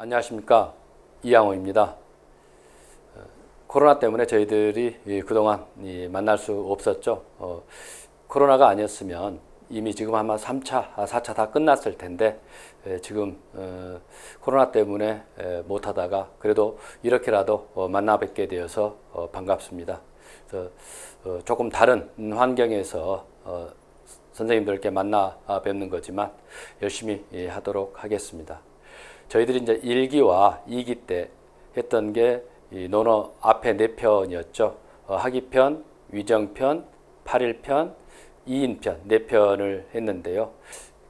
안녕하십니까, 이양호입니다. 코로나 때문에 저희들이 그동안 만날 수 없었죠. 코로나가 아니었으면 이미 지금 아마 3차, 4차 다 끝났을 텐데 지금 코로나 때문에 못하다가 그래도 이렇게라도 만나 뵙게 되어서 반갑습니다. 그래서 조금 다른 환경에서 선생님들께 만나 뵙는 거지만 열심히 하도록 하겠습니다. 저희들이 이제 1기와 2기 때 했던 게 이 논어 앞에 4편이었죠. 학위편, 위정편, 8일편, 2인편 4편을 했는데요.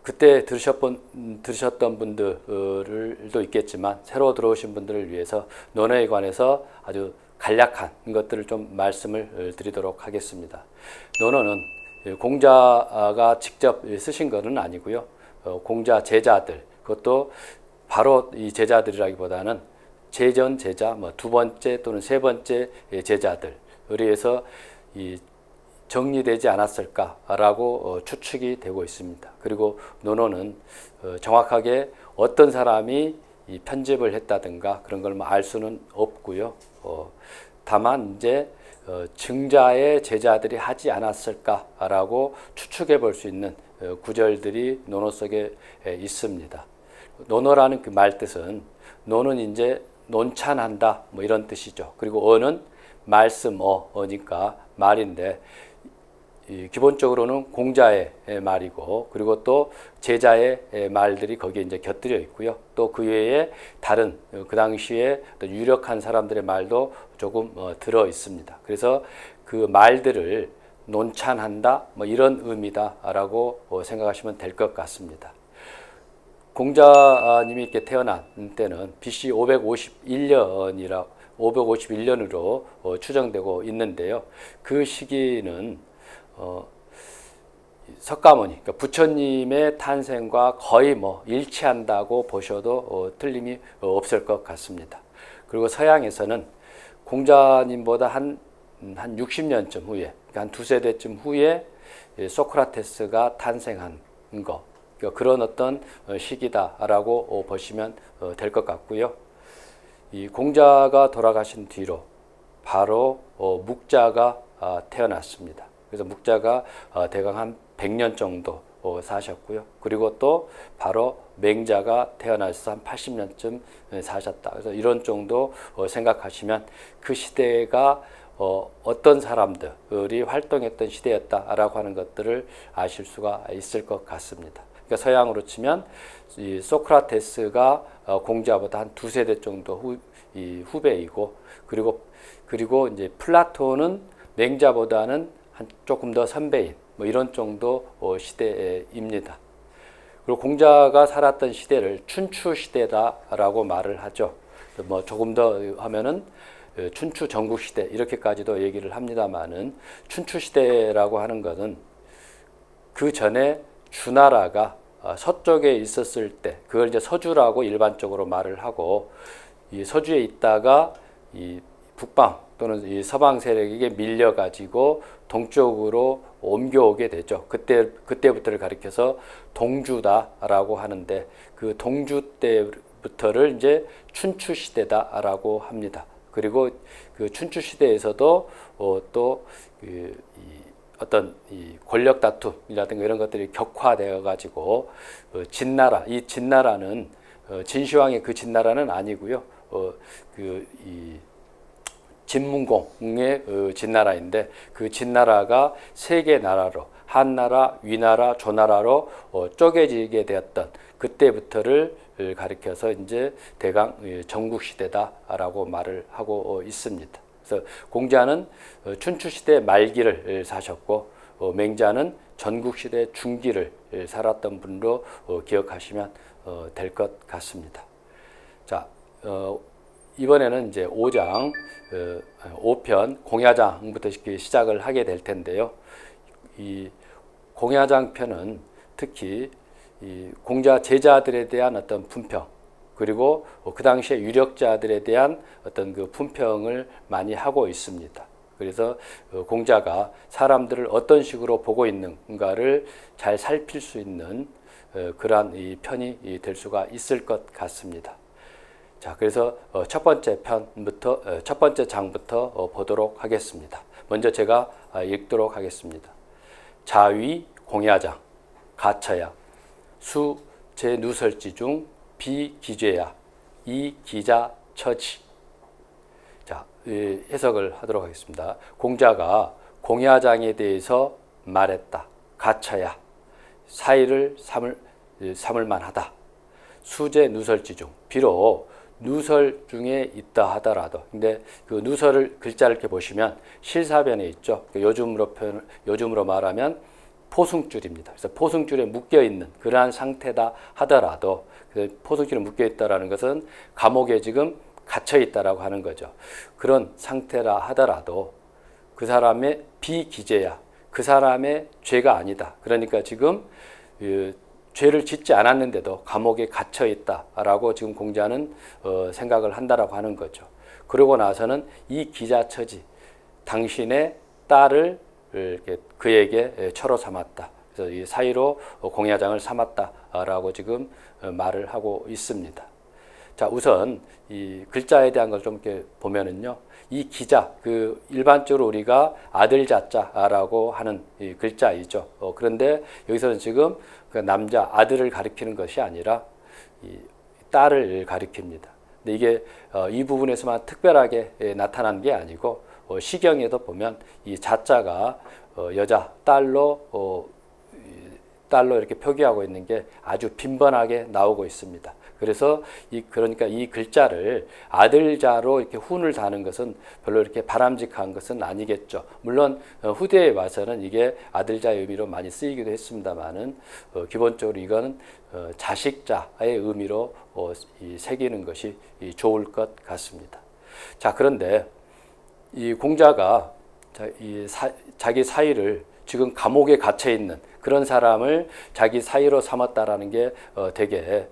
그때 들으셨던 분들도 있겠지만 새로 들어오신 분들을 위해서 논어에 관해서 아주 간략한 것들을 좀 말씀을 드리도록 하겠습니다. 논어는 공자가 직접 쓰신 것은 아니고요. 공자 제자들, 그것도 바로 이 제자들이라기보다는 제전 제자, 두 번째 또는 세 번째 제자들 의해서 정리되지 않았을까라고 추측이 되고 있습니다. 그리고 논어는 정확하게 어떤 사람이 편집을 했다든가 그런 걸 알 수는 없고요. 다만 이제 증자의 제자들이 하지 않았을까라고 추측해 볼 수 있는 구절들이 논어 속에 있습니다. 논어라는 그 말 뜻은 논은 이제 논찬한다 이런 뜻이죠. 그리고 어는 말씀 어니까 말인데 기본적으로는 공자의 말이고 그리고 또 제자의 말들이 거기에 이제 곁들여 있고요. 또 그 외에 다른 그 당시에 유력한 사람들의 말도 조금 들어 있습니다. 그래서 그 말들을 논찬한다 이런 의미다라고 생각하시면 될 것 같습니다. 공자님이 이렇게 태어난 때는 BC 551년으로 추정되고 있는데요. 그 시기는 석가모니, 그러니까 부처님의 탄생과 거의 일치한다고 보셔도 틀림이 없을 것 같습니다. 그리고 서양에서는 공자님보다 한 60년쯤 후에, 그러니까 한 2세대쯤 후에 소크라테스가 탄생한 거, 그런 어떤 시기다라고 보시면 될 것 같고요. 이 공자가 돌아가신 뒤로 바로 묵자가 태어났습니다. 그래서 묵자가 대강 한 100년 정도 사셨고요. 그리고 또 바로 맹자가 태어나서 한 80년쯤 사셨다. 그래서 이런 정도 생각하시면 그 시대가 어떤 사람들이 활동했던 시대였다라고 하는 것들을 아실 수가 있을 것 같습니다. 그러니까 서양으로 치면 이 소크라테스가 공자보다 한 2세대 정도 후배이고 그리고 이제 플라톤은 맹자보다는 한 조금 더 선배인 이런 정도 시대입니다. 그리고 공자가 살았던 시대를 춘추 시대다라고 말을 하죠. 조금 더 하면은 춘추 전국 시대 이렇게까지도 얘기를 합니다만은 춘추 시대라고 하는 것은 그 전에 주나라가 서쪽에 있었을 때 그걸 이제 서주라고 일반적으로 말을 하고 이 서주에 있다가 이 북방 또는 이 서방 세력에게 밀려 가지고 동쪽으로 옮겨오게 되죠. 그때부터를 가리켜서 동주다라고 하는데 그 동주 때부터를 이제 춘추 시대다라고 합니다. 그리고 그 춘추 시대에서도 또 어떤 이 권력 다툼이라든가 이런 것들이 격화되어 가지고 진나라, 이 진나라는 진시황의 그 진나라는 아니고요. 진문공의 진나라인데 그 진나라가 세 개 나라로 한나라, 위나라, 조나라로 쪼개지게 되었던 그때부터를 가리켜서 이제 대강 전국 시대다라고 말을 하고 있습니다. 그래서 공자는 춘추시대 말기를 사셨고 맹자는 전국시대 중기를 살았던 분으로 기억하시면 될 것 같습니다. 자, 이번에는 이제 5장, 5편 공야장부터 시작을 하게 될 텐데요. 이 공야장 편은 특히 이 공자 제자들에 대한 어떤 품평, 그리고 그 당시에 유력자들에 대한 어떤 그 품평을 많이 하고 있습니다. 그래서 공자가 사람들을 어떤 식으로 보고 있는가를 잘 살필 수 있는 그러한 이 편이 될 수가 있을 것 같습니다. 자, 그래서 첫 번째 편부터 첫 번째 장부터 보도록 하겠습니다. 먼저 제가 읽도록 하겠습니다. 자위 공야장 가처야 수 제누설지 중 비기죄야 이 기자 처지. 자, 해석을 하도록 하겠습니다. 공자가 공야장에 대해서 말했다. 가처야 사의를 삼을 만하다. 수제 누설지 중 비록 누설 중에 있다 하더라도, 근데 그 누설을 글자를 이렇게 보시면 실사변에 있죠. 요즘으로 말하면 포승줄입니다. 그래서 포승줄에 묶여 있는 그러한 상태다 하더라도, 포승줄에 묶여 있다라는 것은 감옥에 지금 갇혀 있다라고 하는 거죠. 그런 상태라 하더라도 그 사람의 비기죄야, 그 사람의 죄가 아니다. 그러니까 지금 죄를 짓지 않았는데도 감옥에 갇혀 있다라고 지금 공자는 생각을 한다라고 하는 거죠. 그러고 나서는 이 기자처지, 당신의 딸을 그에게 처로 삼았다. 그래서 이 사이로 공야장을 삼았다라고 지금 말을 하고 있습니다. 자, 우선 이 글자에 대한 걸 좀 이렇게 보면은요, 이 기자, 그 일반적으로 우리가 아들 자자라고 하는 이 글자이죠. 그런데 여기서는 지금 그 남자 아들을 가리키는 것이 아니라 이 딸을 가리킵니다. 근데 이게 이 부분에서만 특별하게 나타난 게 아니고 시경에도 보면 이 자자가 여자 딸로 이렇게 표기하고 있는 게 아주 빈번하게 나오고 있습니다. 그래서 그러니까 이 글자를 아들자로 이렇게 훈을 다는 것은 별로 이렇게 바람직한 것은 아니겠죠. 물론 후대에 와서는 이게 아들자의 의미로 많이 쓰이기도 했습니다만은 기본적으로 이거는 자식자의 의미로 새기는 것이 좋을 것 같습니다. 자, 그런데 이 공자가 자기 사위를 지금 감옥에 갇혀 있는 그런 사람을 자기 사위로 삼았다라는 게 되게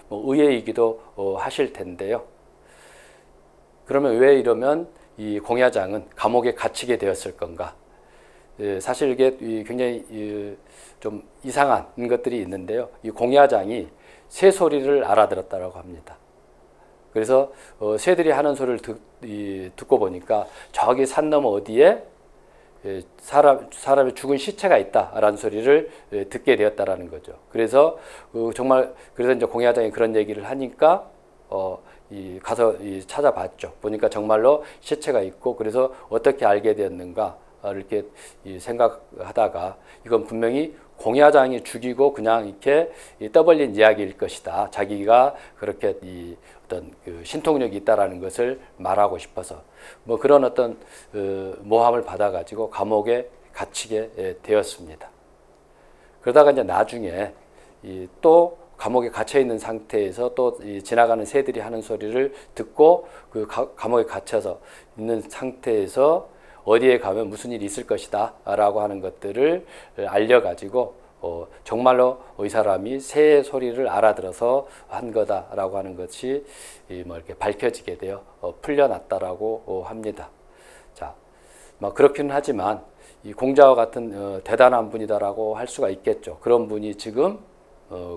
의외이기도 하실 텐데요. 그러면 왜 이러면 이 공야장은 감옥에 갇히게 되었을 건가? 사실 이게 굉장히 좀 이상한 것들이 있는데요. 이 공야장이 새 소리를 알아들었다고 합니다. 그래서 새들이 하는 소리를 듣고 보니까 저기 산 너머 어디에 사람의 죽은 시체가 있다라는 소리를 듣게 되었다라는 거죠. 그래서 그래서 이제 공야장이 그런 얘기를 하니까 가서 찾아봤죠. 보니까 정말로 시체가 있고, 그래서 어떻게 알게 되었는가 이렇게 생각하다가 이건 분명히 공야장이 죽이고 그냥 이렇게 떠벌린 이야기일 것이다. 자기가 그렇게 어떤 신통력이 있다라는 것을 말하고 싶어서 뭐 그런 어떤 모함을 받아가지고 감옥에 갇히게 되었습니다. 그러다가 이제 나중에 또 감옥에 갇혀 있는 상태에서 또 지나가는 새들이 하는 소리를 듣고 그 감옥에 갇혀서 있는 상태에서 어디에 가면 무슨 일이 있을 것이다 라고 하는 것들을 알려가지고 정말로 이 사람이 새 소리를 알아들어서 한 거다라고 하는 것이 뭐 이렇게 밝혀지게 되어 풀려났다라고 합니다. 자, 뭐 그렇기는 하지만 이 공자와 같은 대단한 분이다라고 할 수가 있겠죠. 그런 분이 지금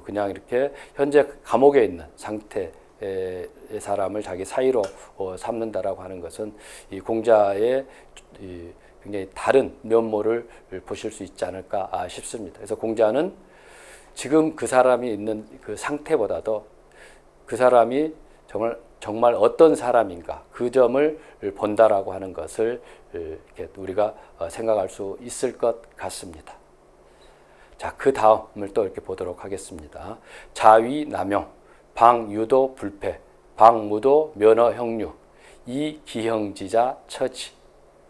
그냥 이렇게 현재 감옥에 있는 상태의 사람을 자기 사위로 삼는다라고 하는 것은 이 공자의 굉장히 다른 면모를 보실 수 있지 않을까 싶습니다. 그래서 공자는 지금 그 사람이 있는 그 상태보다도 그 사람이 정말 어떤 사람인가 그 점을 본다라고 하는 것을 이렇게 우리가 생각할 수 있을 것 같습니다. 자, 그 다음을 또 이렇게 보도록 하겠습니다. 자위 남용, 방유도 불패, 방무도 면허 형류, 이 기형지자 처지.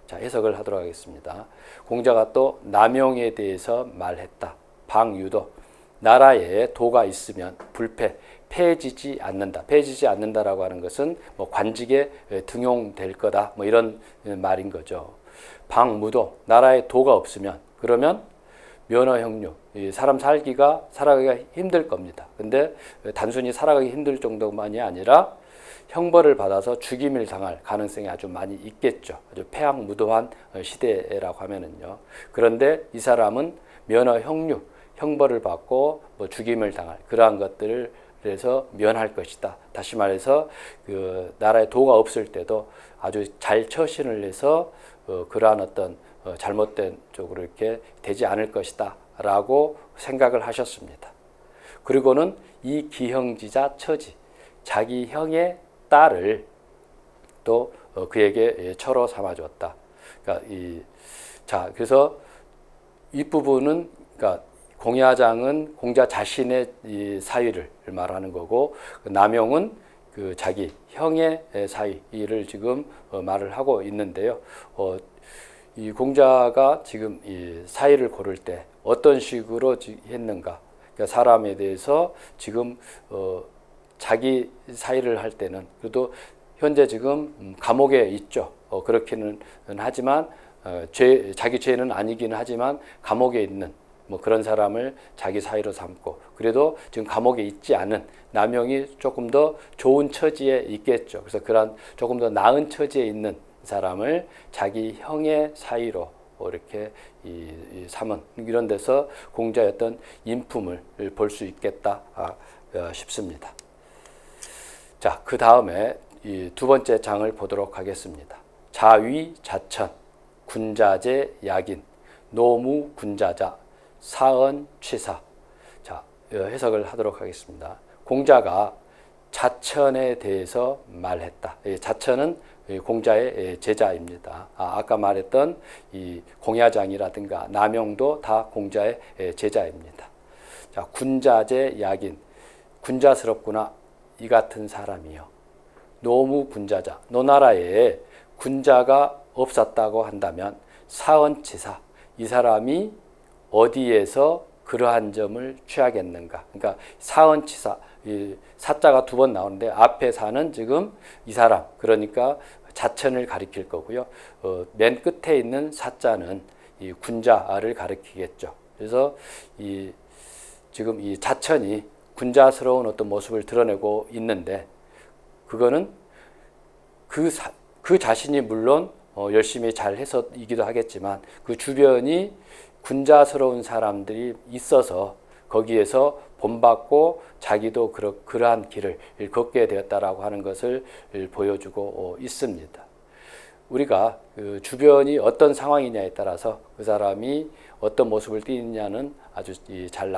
자, 해석을 하도록 하겠습니다. 공자가 또 남용에 대해서 말했다. 방유도, 나라에 도가 있으면 불패, 패해지지 않는다. 패해지지 않는다라고 하는 것은 뭐 관직에 등용될 거다. 뭐 이런 말인 거죠. 방무도, 나라에 도가 없으면 그러면 면허형류, 사람 살아가기가 힘들 겁니다. 근데 단순히 살아가기 힘들 정도만이 아니라 형벌을 받아서 죽임을 당할 가능성이 아주 많이 있겠죠. 아주 패악무도한 시대라고 하면은요. 그런데 이 사람은 면허형류, 형벌을 받고 뭐 죽임을 당할 그러한 것들을 해서 면할 것이다. 다시 말해서 그 나라에 도가 없을 때도 아주 잘 처신을 해서 그러한 어떤 잘못된 쪽으로 이렇게 되지 않을 것이다 라고 생각을 하셨습니다. 그리고는 이 기형지자 처지, 자기 형의 딸을 또 그에게 처로 삼아주었다. 그러니까 그래서 이 부분은 그러니까 공야장은 공자 자신의 이 사위를 말하는 거고, 남용은 그 자기 형의 사위를 지금 말을 하고 있는데요. 이 공자가 지금 이 사위를 고를 때 어떤 식으로 했는가? 그러니까 사람에 대해서 지금 자기 사위를 할 때는 그래도 현재 지금 감옥에 있죠. 그렇기는 하지만 자기 죄는 아니긴 하지만 감옥에 있는 뭐 그런 사람을 자기 사위로 삼고, 그래도 지금 감옥에 있지 않은 남용이 조금 더 좋은 처지에 있겠죠. 그래서 그런 조금 더 나은 처지에 있는 사람을 자기 형의 사위로 이렇게 삼은, 이런 데서 공자의 어떤 인품을 볼 수 있겠다 싶습니다. 자, 그 다음에 이 두 번째 장을 보도록 하겠습니다. 자위 자천, 군자재 약인, 노무 군자자, 사언 취사. 자, 해석을 하도록 하겠습니다. 공자가 자천에 대해서 말했다. 자천은 공자의 제자입니다. 아까 말했던 이 공야장이라든가 남용도 다 공자의 제자입니다. 자, 군자재 약인, 군자스럽구나 이 같은 사람이요. 노무 군자자, 노나라에 군자가 없었다고 한다면 사언치사, 이 사람이 어디에서 그러한 점을 취하겠는가? 그러니까 사언치사, 이 사자가 두 번 나오는데 앞에 사는 지금 이 사람, 그러니까 자천을 가리킬 거고요. 맨 끝에 있는 사자는 이 군자를 가리키겠죠. 그래서 지금 이 자천이 군자스러운 어떤 모습을 드러내고 있는데, 그거는 그 자신이 물론 열심히 잘 해서이기도 하겠지만 그 주변이 군자스러운 사람들이 있어서 거기에서 본받고 자기도 그러한 길을 걷게 되었다라고 하는 것을 보여주고 있습니다. 우리가 그 주변이 어떤 상황이냐에 따라서 그 사람이 어떤 모습을 띠느냐는 아주 잘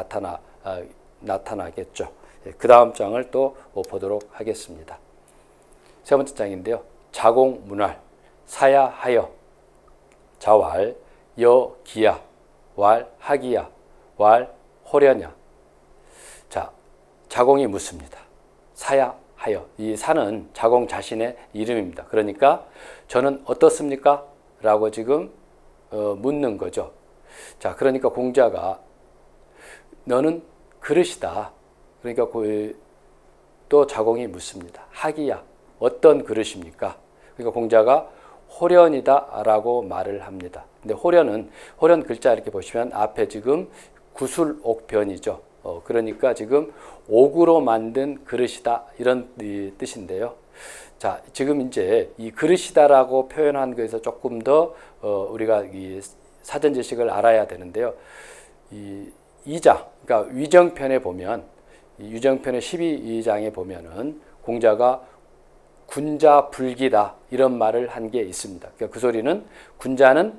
나타나겠죠. 그 다음 장을 또 보도록 하겠습니다. 세 번째 장인데요. 자공문활, 사야하여, 자왈, 여기야, 왈, 하기야, 왈, 호려냐. 자, 자공이 묻습니다. 사야하여. 이 사는 자공 자신의 이름입니다. 그러니까 저는 어떻습니까? 라고 지금 묻는 거죠. 자, 그러니까 공자가 너는 그릇이다. 그러니까 또 자공이 묻습니다. 하기야. 어떤 그릇입니까? 그러니까 공자가 호련이다라고 말을 합니다. 근데 호련 글자 이렇게 보시면 앞에 지금 구술옥변이죠. 그러니까 지금 옥으로 만든 그릇이다 이런 뜻인데요. 자, 지금 이제 이 그릇이다라고 표현한 것에서 조금 더 우리가 이 사전 지식을 알아야 되는데요. 이 2장, 그러니까 위정편에 보면, 위정편의 12장에 보면은 공자가 군자불기다 이런 말을 한 게 있습니다. 그러니까 그 소리는 군자는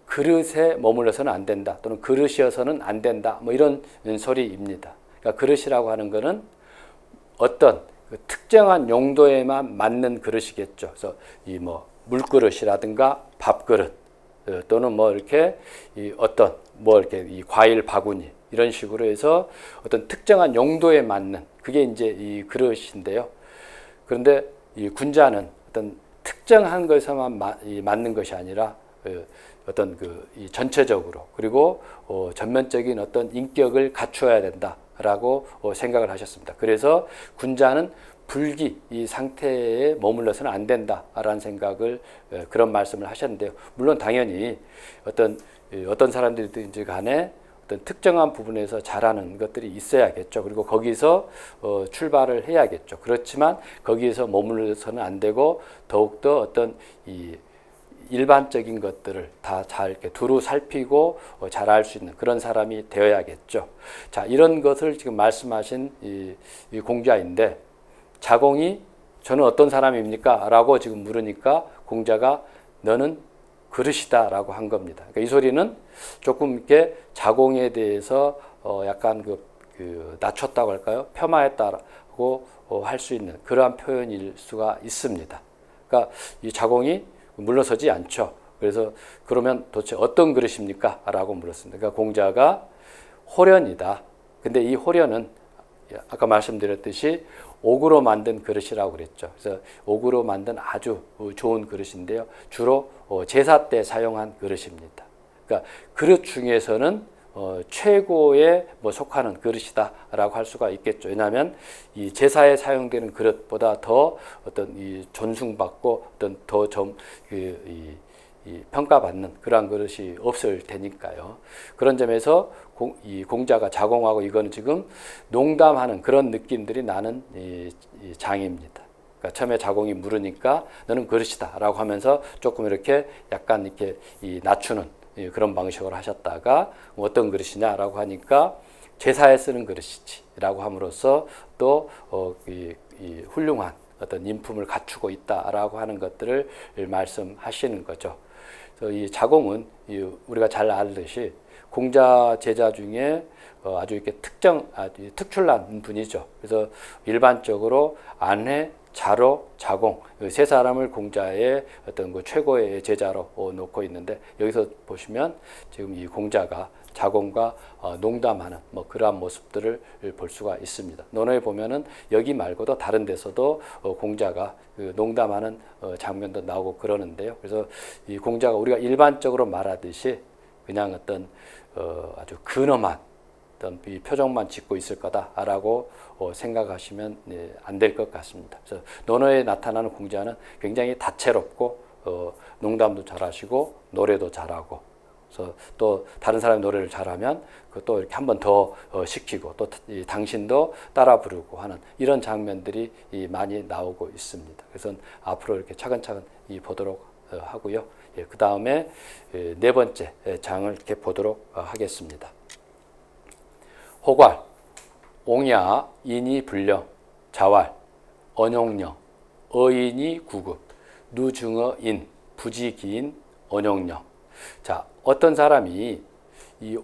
그릇에 머물러서는 안 된다, 또는 그릇이어서는 안 된다, 뭐 이런 소리입니다. 그러니까 그릇이라고 하는 것은 어떤 그 특정한 용도에만 맞는 그릇이겠죠. 그래서 이 뭐 물그릇이라든가 밥그릇, 또는 뭐 이렇게 어떤 뭐 이렇게 이 과일 바구니 이런 식으로 해서 어떤 특정한 용도에 맞는 그게 이제 이 그릇인데요. 그런데 이 군자는 어떤 특정한 것에만 맞는 것이 아니라 어떤 이 전체적으로, 그리고 전면적인 어떤 인격을 갖추어야 된다라고 생각을 하셨습니다. 그래서 군자는 불기 이 상태에 머물러서는 안 된다라는 생각을, 그런 말씀을 하셨는데요. 물론 당연히 어떤 사람들이든지 간에 어떤 특정한 부분에서 잘하는 것들이 있어야겠죠. 그리고 거기서 출발을 해야겠죠. 그렇지만 거기에서 머물러서는 안 되고 더욱더 어떤 일반적인 것들을 다 잘 이렇게 두루 살피고 잘 알 수 있는 그런 사람이 되어야겠죠. 자, 이런 것을 지금 말씀하신 이 공자인데, 자공이 저는 어떤 사람입니까? 라고 지금 물으니까 공자가 너는 그릇이다 라고 한 겁니다. 그러니까 이 소리는 조금 이렇게 자공에 대해서 약간 낮췄다고 할까요? 폄하했다고 할 수 있는 그러한 표현일 수가 있습니다. 그러니까 이 자공이 물러서지 않죠. 그래서 그러면 도대체 어떤 그릇입니까? 라고 물었습니다. 그러니까 공자가 호련이다. 근데 이 호련은 아까 말씀드렸듯이 옥으로 만든 그릇이라고 그랬죠. 그래서 옥으로 만든 아주 좋은 그릇인데요. 주로 제사 때 사용한 그릇입니다. 그러니까 그릇 중에서는 최고에 속하는 그릇이다라고 할 수가 있겠죠. 왜냐하면 이 제사에 사용되는 그릇보다 더 어떤 이 존중받고 어떤 더 평가받는 그러한 그릇이 없을 테니까요. 그런 점에서 이 공자가 자공하고 이거는 지금 농담하는 그런 느낌들이 나는 이 장입니다. 그러니까 처음에 자공이 물으니까 너는 그릇이다라고 하면서 조금 이렇게 약간 이렇게 낮추는 그런 방식으로 하셨다가 어떤 그릇이냐라고 하니까 제사에 쓰는 그릇이지라고 함으로써 또 훌륭한 어떤 인품을 갖추고 있다라고 하는 것들을 말씀하시는 거죠. 그래서 이 자공은 우리가 잘 알듯이 공자 제자 중에 아주 이렇게 아주 특출난 분이죠. 그래서 일반적으로 안회, 자로, 자공 세 사람을 공자의 어떤 최고의 제자로 놓고 있는데, 여기서 보시면 지금 이 공자가 자공과 농담하는 그러한 모습들을 볼 수가 있습니다. 논어에 보면은 여기 말고도 다른 데서도 공자가 농담하는 장면도 나오고 그러는데요. 그래서 이 공자가 우리가 일반적으로 말하듯이 그냥 어떤 아주 근엄한 어떤 이 표정만 짓고 있을 거다라고 생각하시면 안 될 것 같습니다. 그래서 논어에 나타나는 공자는 굉장히 다채롭고 농담도 잘하시고 노래도 잘하고, 그래서 또 다른 사람이 노래를 잘하면 또 이렇게 한 번 더 시키고 또 당신도 따라 부르고 하는 이런 장면들이 많이 나오고 있습니다. 그래서 앞으로 이렇게 차근차근 보도록 하고요. 그 다음에 네 번째 장을 이렇게 보도록 하겠습니다. 호괄, 옹야, 인이 불령, 자왈, 언용령, 어인이 구급, 누중어인, 부지기인, 언용령. 자, 어떤 사람이 이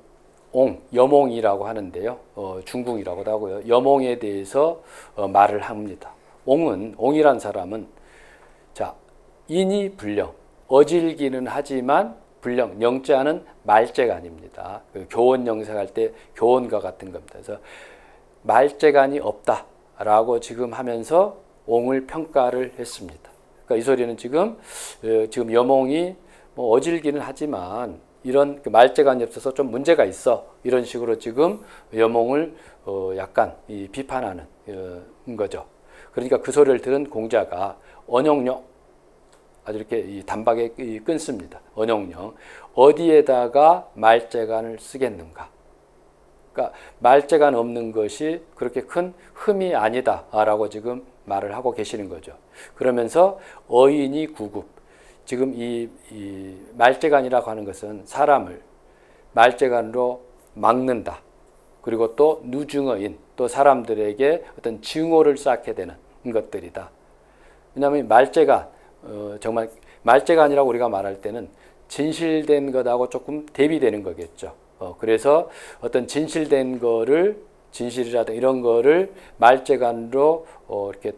여몽이라고 하는데요. 중궁이라고도 하고요. 여몽에 대해서 말을 합니다. 옹이란 사람은 자, 인이 불령, 어질기는 하지만 불령, 영자는 말재간입니다. 교원 영색할 때 교원과 같은 겁니다. 그래서 말재간이 없다라고 지금 하면서 옹을 평가를 했습니다. 그러니까 이 소리는 지금 여몽이 어질기는 하지만 이런 말재간이 없어서 좀 문제가 있어, 이런 식으로 지금 여몽을 약간 비판하는 거죠. 그러니까 그 소리를 들은 공자가 언용령, 아주 이렇게 단박에 끊습니다. 언용령, 어디에다가 말재간을 쓰겠는가? 그러니까 말재간 없는 것이 그렇게 큰 흠이 아니다라고 지금 말을 하고 계시는 거죠. 그러면서 어인이 구급, 지금 이 말재간이라고 하는 것은 사람을 말재간으로 막는다. 그리고 또 누증어인, 또 사람들에게 어떤 증오를 쌓게 되는 것들이다. 왜냐하면 말재간, 정말 말재간이라고 우리가 말할 때는 진실된 것하고 조금 대비되는 거겠죠. 그래서 어떤 진실된 거를, 진실이라든 이런 거를 말재간으로 이렇게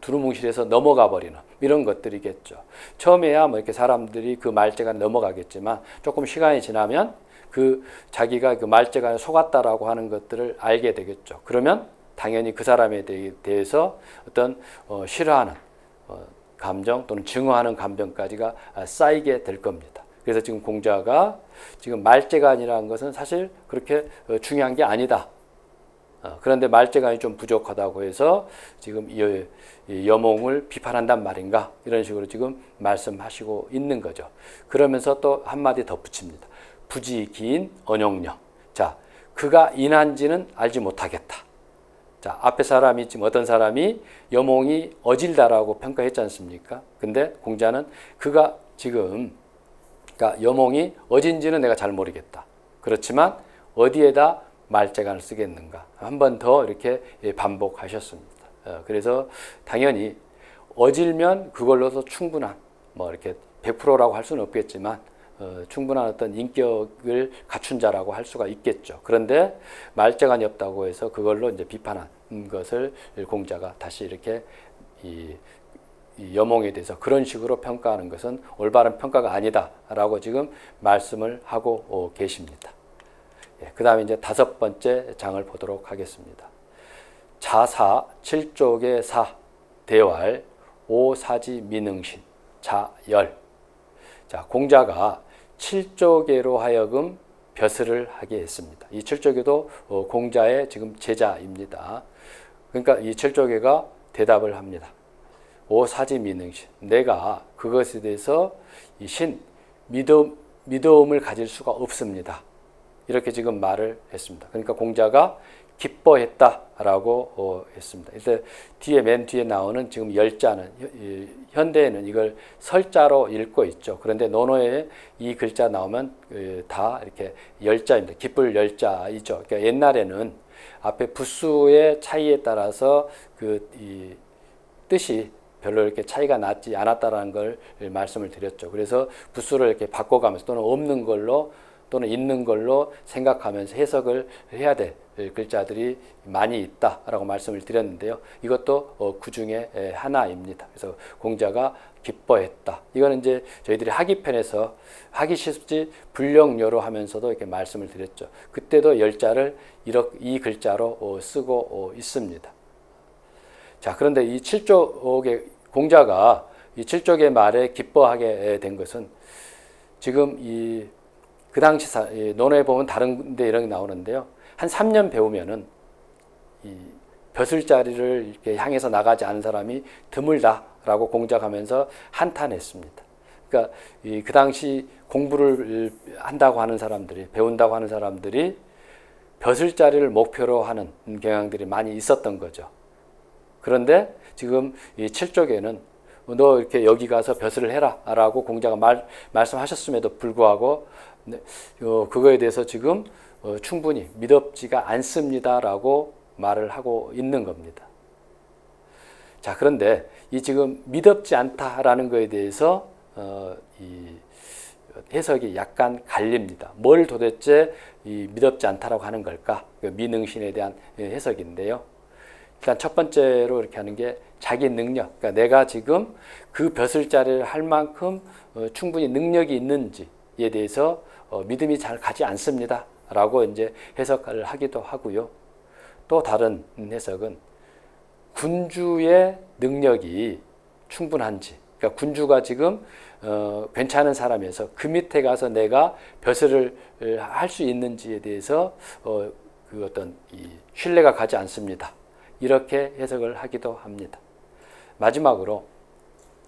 두루뭉실해서 넘어가 버리는 이런 것들이겠죠. 처음에야 이렇게 사람들이 그 말재간 넘어가겠지만 조금 시간이 지나면 자기가 그 말재간에 속았다라고 하는 것들을 알게 되겠죠. 그러면 당연히 그 사람에 대해서 어떤 싫어하는 감정 또는 증오하는 감정까지가 쌓이게 될 겁니다. 그래서 지금 공자가 지금 말재간이라는 것은 사실 그렇게 중요한 게 아니다. 그런데 말재간이 좀 부족하다고 해서 지금 이 여몽을 비판한단 말인가, 이런 식으로 지금 말씀하시고 있는 거죠. 그러면서 또 한마디 덧붙입니다. 부지기인 언용령. 자, 그가 인한지는 알지 못하겠다. 자, 앞에 사람이 지금 어떤 사람이 여몽이 어질다라고 평가했지 않습니까? 근데 공자는 그가 지금 그러니까 여몽이 어딘지는 내가 잘 모르겠다. 그렇지만 어디에다 말재간을 쓰겠는가? 한 번 더 이렇게 반복하셨습니다. 그래서 당연히 어질면 그걸로도 충분한 뭐 이렇게 100%라고 할 수는 없겠지만 충분한 어떤 인격을 갖춘 자라고 할 수가 있겠죠. 그런데 말재간이 없다고 해서 그걸로 이제 비판한 것을 공자가 다시 이렇게 이 여몽에 대해서 그런 식으로 평가하는 것은 올바른 평가가 아니다라고 지금 말씀을 하고 계십니다. 그 다음에 이제 5번째 장을 보도록 하겠습니다. 자사 7쪽의 사 대왈 오사지 미능신 자열. 자, 공자가 7쪽에로 하여금 벼슬을 하게 했습니다. 이 7쪽에도 공자의 지금 제자입니다. 그러니까 이 7쪽에가 대답을 합니다. 오사지 미능신. 내가 그것에 대해서 이 믿음을 가질 수가 없습니다. 이렇게 지금 말을 했습니다. 그러니까 공자가 기뻐했다라고 했습니다. 그래서 맨 뒤에 나오는 지금 열자는 현대에는 이걸 설자로 읽고 있죠. 그런데 논어에 이 글자 나오면 다 이렇게 열자입니다. 기쁠 열자이죠. 그러니까 옛날에는 앞에 부수의 차이에 따라서 이 뜻이 별로 이렇게 차이가 나지 않았다라는 걸 말씀을 드렸죠. 그래서 부수를 이렇게 바꿔가면서 또는 없는 걸로 또는 있는 걸로 생각하면서 해석을 해야 될 글자들이 많이 있다라고 말씀을 드렸는데요. 이것도 그 중에 하나입니다. 그래서 공자가 기뻐했다. 이거는 이제 저희들이 하기편에서 하기 쉽지 불령여로 하면서도 이렇게 말씀을 드렸죠. 그때도 열자를 이 글자로 쓰고 있습니다. 자, 그런데 이 7쪽의 공자가 이 7쪽의 말에 기뻐하게 된 것은 지금 그 당시 논어에 보면 다른 데 이런 게 나오는데요. 한 3년 배우면은 이 벼슬자리를 이렇게 향해서 나가지 않은 사람이 드물다라고 공작하면서 한탄했습니다. 그러니까 그 당시 공부를 한다고 하는 사람들이, 배운다고 하는 사람들이 벼슬자리를 목표로 하는 경향들이 많이 있었던 거죠. 그런데 지금 이 7쪽에는 너 이렇게 여기 가서 벼슬을 해라라고 공자가 말씀하셨음에도 불구하고 그거에 대해서 지금 충분히 믿업지가 않습니다라고 말을 하고 있는 겁니다. 자, 그런데 이 지금 믿업지 않다라는 거에 대해서 이 해석이 약간 갈립니다. 뭘 도대체 이 믿업지 않다라고 하는 걸까? 미능신에 대한 해석인데요. 일단 첫 번째로 이렇게 하는 게 자기 능력. 그러니까 내가 지금 그 벼슬자리를 할 만큼 충분히 능력이 있는지에 대해서 믿음이 잘 가지 않습니다. 라고 이제 해석을 하기도 하고요. 또 다른 해석은 군주의 능력이 충분한지. 그러니까 군주가 지금 괜찮은 사람에서 그 밑에 가서 내가 벼슬을 할 수 있는지에 대해서 그 어떤 신뢰가 가지 않습니다. 이렇게 해석을 하기도 합니다. 마지막으로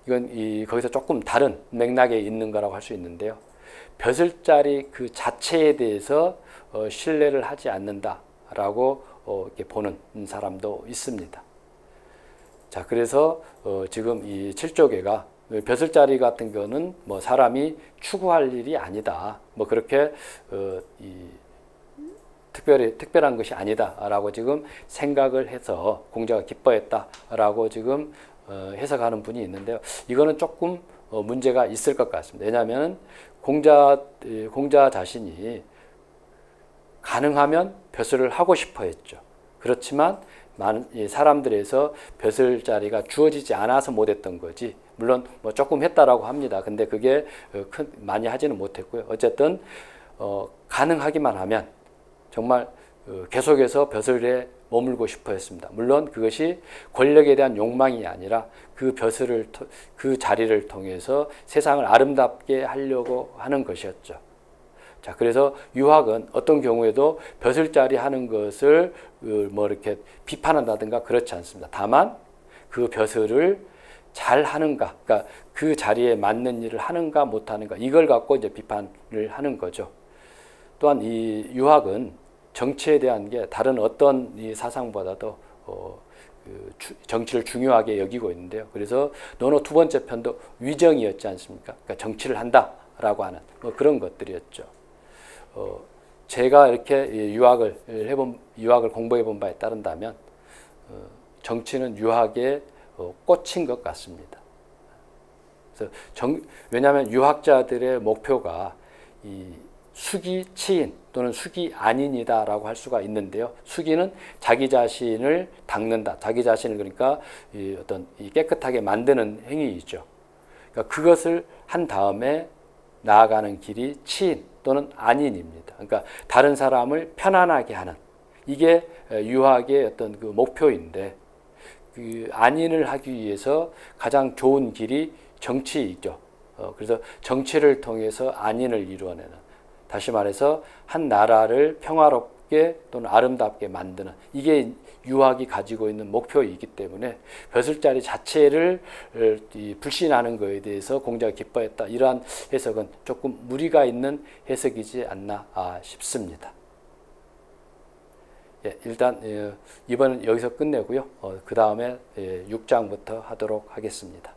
이건 거기서 조금 다른 맥락에 있는 거라고 할 수 있는데요. 벼슬자리 그 자체에 대해서 신뢰를 하지 않는다라고 이렇게 보는 사람도 있습니다. 자, 그래서 지금 이 7쪽에가 벼슬자리 같은 거는 뭐 사람이 추구할 일이 아니다. 뭐 그렇게 특별한 것이 아니다라고 지금 생각을 해서 공자가 기뻐했다라고 지금 해석하는 분이 있는데요. 이거는 조금 문제가 있을 것 같습니다. 왜냐하면 공자 자신이 가능하면 벼슬을 하고 싶어 했죠. 그렇지만 많은 사람들에서 벼슬 자리가 주어지지 않아서 못했던 거지. 물론 뭐 조금 했다라고 합니다. 근데 그게 많이 하지는 못했고요. 어쨌든 가능하기만 하면 정말 계속해서 벼슬에 머물고 싶어 했습니다. 물론 그것이 권력에 대한 욕망이 아니라 그 자리를 통해서 세상을 아름답게 하려고 하는 것이었죠. 자, 그래서 유학은 어떤 경우에도 벼슬자리 하는 것을 뭐 이렇게 비판한다든가 그렇지 않습니다. 다만 그 벼슬을 잘 하는가, 그러니까 그 자리에 맞는 일을 하는가 못하는가 이걸 갖고 이제 비판을 하는 거죠. 또한 이 유학은 정치에 대한 게 다른 어떤 이 사상보다도 정치를 중요하게 여기고 있는데요. 그래서 노노 두 번째 편도 위정이었지 않습니까? 그러니까 정치를 한다라고 하는 그런 것들이었죠. 제가 이렇게 유학을 공부해 본 바에 따른다면 정치는 유학에 꽂힌 것 같습니다. 그래서 왜냐하면 유학자들의 목표가 이 수기 치인 또는 수기 안인이다라고 할 수가 있는데요. 수기는 자기 자신을 닦는다. 자기 자신을 그러니까 어떤 깨끗하게 만드는 행위이죠. 그러니까 그것을 한 다음에 나아가는 길이 치인 또는 안인입니다. 그러니까 다른 사람을 편안하게 하는 이게 유학의 어떤 그 목표인데 그 안인을 하기 위해서 가장 좋은 길이 정치이죠. 그래서 정치를 통해서 안인을 이루어내는 다시 말해서 한 나라를 평화롭게 또는 아름답게 만드는 이게 유학이 가지고 있는 목표이기 때문에 벼슬자리 자체를 불신하는 것에 대해서 공자가 기뻐했다. 이러한 해석은 조금 무리가 있는 해석이지 않나 싶습니다. 예, 일단 이번은 여기서 끝내고요. 그 다음에 6장부터 하도록 하겠습니다.